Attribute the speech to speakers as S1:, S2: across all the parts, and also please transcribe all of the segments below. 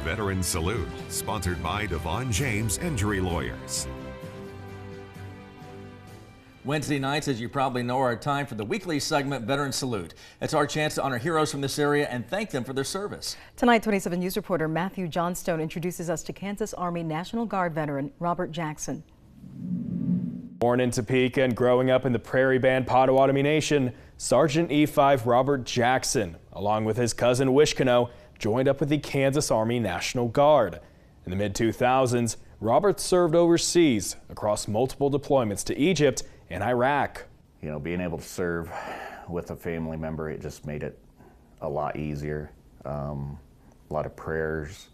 S1: Veteran Salute, sponsored by Devon James Injury Lawyers.
S2: Wednesday nights, as you probably know, are a time for the weekly segment Veteran Salute. It's our chance to honor heroes from this area and thank them for their service.
S3: Tonight, 27 News reporter Matthew Johnstone introduces us to Kansas Army National Guard veteran Robert Jackson.
S4: Born in Topeka and growing up in the Prairie Band Potawatomi Nation, Sergeant E5 Robert Jackson, along with his cousin Wishkno, joined up with the Kansas Army National Guard. In the mid-2000s, Robert served overseas across multiple deployments to Egypt and Iraq.
S5: You know, being able to serve with a family member, it just made it a lot easier. A lot of prayers,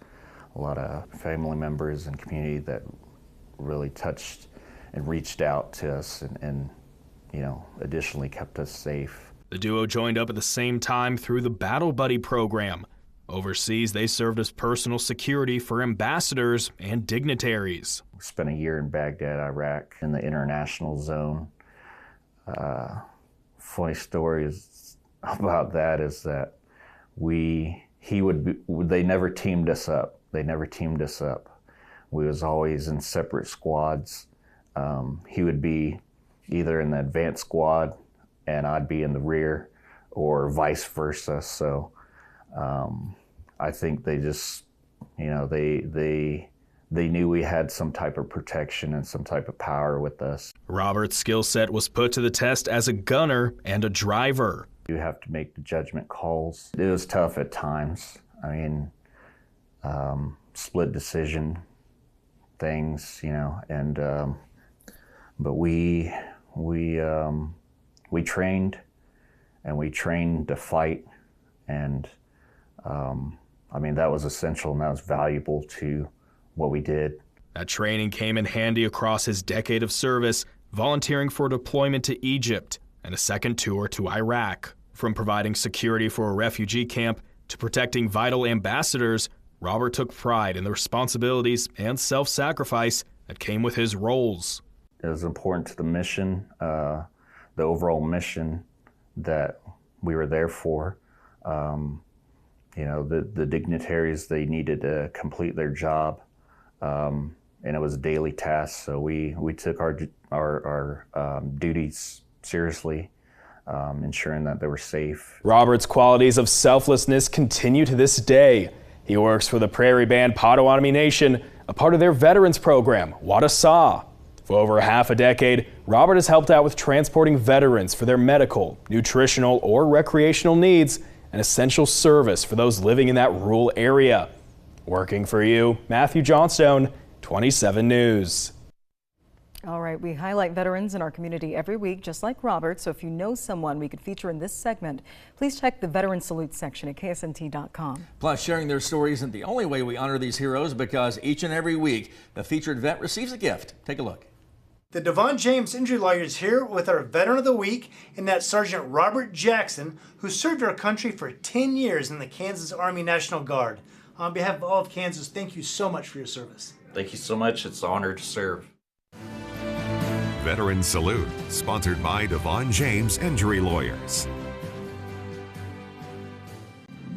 S5: a lot of family members and community that really touched and reached out to us and you know, additionally kept us safe.
S4: The duo joined up at the same time through the Battle Buddy program. Overseas, they served as personal security for ambassadors and dignitaries.
S5: We spent a year in Baghdad, Iraq, in the international zone. Funny story about that is that they never teamed us up. We was always in separate squads. He would be either in the advanced squad and I'd be in the rear, or vice versa. So I think they just, you know, they knew we had some type of protection and some type of power with us.
S4: Robert's skill set was put to the test as a gunner and a driver.
S5: You have to make the judgment calls. It was tough at times. I mean, split decision things, you know, and but we trained, and we trained to fight, and I mean, that was essential and that was valuable to what we did.
S4: That training came in handy across his decade of service, volunteering for deployment to Egypt and a second tour to Iraq. From providing security for a refugee camp to protecting vital ambassadors, Robert took pride in the responsibilities and self-sacrifice that came with his roles.
S5: It was important to the mission, the overall mission that we were there for. You know, the dignitaries, they needed to complete their job, and it was a daily task. So we took our duties seriously, ensuring that they were safe.
S4: Robert's qualities of selflessness continue to this day. He works for the Prairie Band Potawatomi Nation, a part of their veterans program, Wadasaw. For over half a decade, Robert has helped out with transporting veterans for their medical, nutritional, or recreational needs, an essential service for those living in that rural area. Working for you, Matthew Johnstone, 27 News.
S3: All right, we highlight veterans in our community every week, just like Robert. So if you know someone we could feature in this segment, please check the Veteran Salute section at KSNT.com.
S2: Plus, sharing their stories isn't the only way we honor these heroes, because each and every week, the featured vet receives a gift. Take a look.
S6: The Devon James Injury Lawyers here with our Veteran of the Week, and that's Sergeant Robert Jackson, who served our country for 10 years in the Kansas Army National Guard. On behalf of all of Kansas, thank you so much for your service.
S7: Thank you so much. It's an honor to serve.
S1: Veteran Salute, sponsored by Devon James Injury Lawyers.